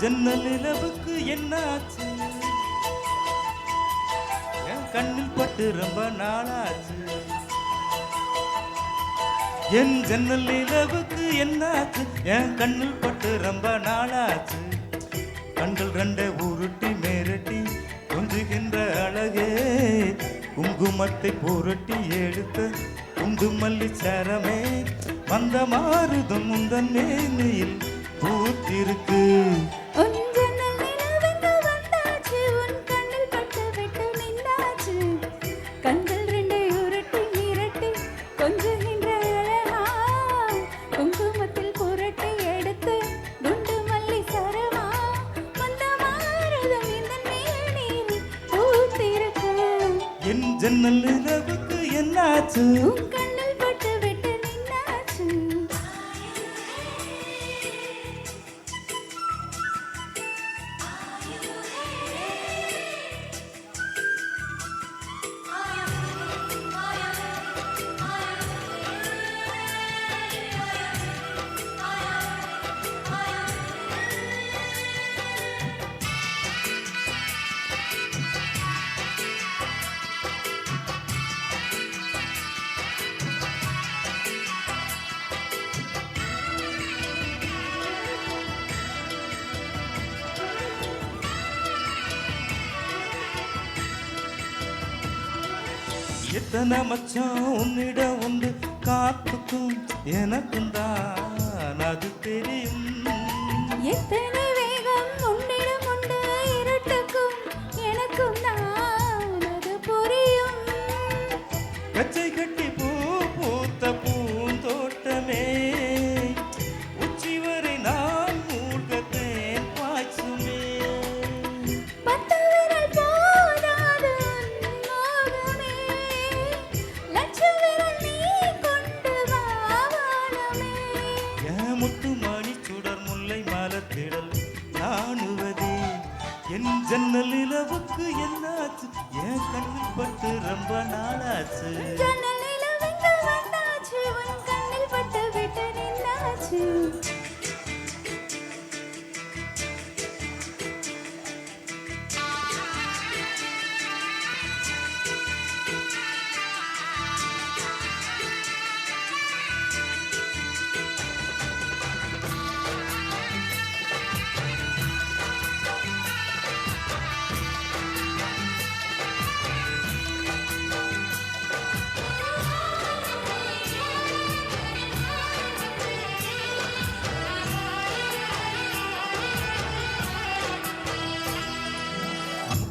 ஜன்னல் நிலவுக்கு என்னாச்சு? என் கண்ணில் பட்டு ரொம்ப நாளாச்சு. என் ஜன்னல் நிலவுக்கு என்னாச்சு? என் கண்ணில் பட்டு ரொம்ப நாளாச்சு. கண்கள் ரெண்டே உருட்டி மேரட்டி கொஞ்சுகின்ற அழகே, குங்குமத்தை புரட்டி எடுத்த குண்டு மல்லி சரமே, வந்த மாறுதும் முந்தன் மேனியில் பூத்திருக்கு. என் ஜன்னல் நிலவுக்கு என்னாச்சு? கண்ணில் பட்டு விட்டு நின்னாச்சு. எத்தனை மச்சம் உன்னிடம் உண்டு, காத்துக்கும் எனக்கும் தான் அது தெரியும். எத்தனை வேகம் உன்னிடம் உண்டு, இருட்டுக்கும் எனக்கும் தான் அது புரியும். கச்சை கட்டி பூ பூத்த பூந்தோட்டமே, உச்சி வரை நான் மூழ்கத்தேன் பாய்ச்சுமே. பத்து விரல் போதாது மோகமே, லட்சம் விரல் நீ கொண்டு வா வானமே. என் முத்து மணி சுடர் முல்லை மலத்திடல் நாணுவதே, என் ஜன்னல் நிலவுக்கு என்னாச்சு? என் கண்ணில் பட்டு ரொம்ப நாளாச்சு. ஜன்னல் நிலவுக்கு வந்தாச்சு, உன் கண்ணில் பட்டு விட்டு நின்னாச்சு.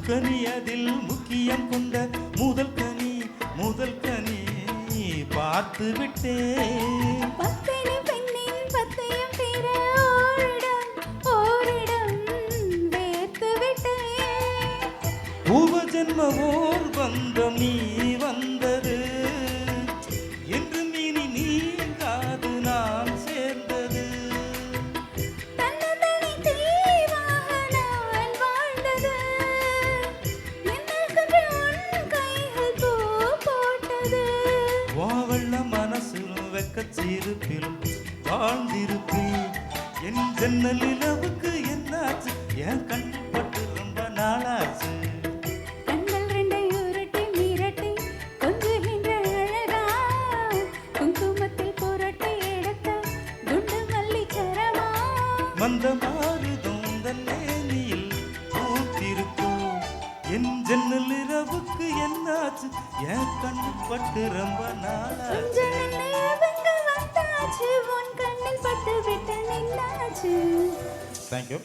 கனி அதில் முக்கியம் கொண்ட முதல் கனி பார்த்து விட்டேன். பத்தினி பெண்ணின் பத்தியம் தீர ஓரிடம் வேர்த்து விட்டேன். பூர்வ ஜென்மவோர் பந்தம் நீ வந்தது, என்று மீனி நீங்காது நாம் சேர்ந்தது. தன்னந்தனி தீவாக நான் வாழ்ந்தது, என்னைக்கென்று உன் கைகள் பூ போட்டது. வாவள்ள மனசிலும் வெக்கச் சிரிப்பிலும் வாழ்ந்திருப்பேன். என் ஜன்னல் நிலவுக்கு என்னாச்சு? என் கண்ணில் பட்டு ரொம்ப நாளாச்சு. கண்கள் ரெண்டை உருட்டி மிரட்டி கொஞ்சுகின்ற அழகா, குங்குமத்தில் புரட்டி எடுத்த குண்டு மல்லி சரமா, மந்த மாறுதும் தன் மேனியில் பூத்திருக்கும். என் ஜன்னல் நிலவுக்கு என்னாச்சு? என் கண்ணில் பட்டு ரொம்ப நாளாச்சு. ஜன்னல் நிலவுக்கு வந்தாச்சு, உன் கண்ணில் பட்டு விட்டு நின்னாச்சு. தேங்க்யூ.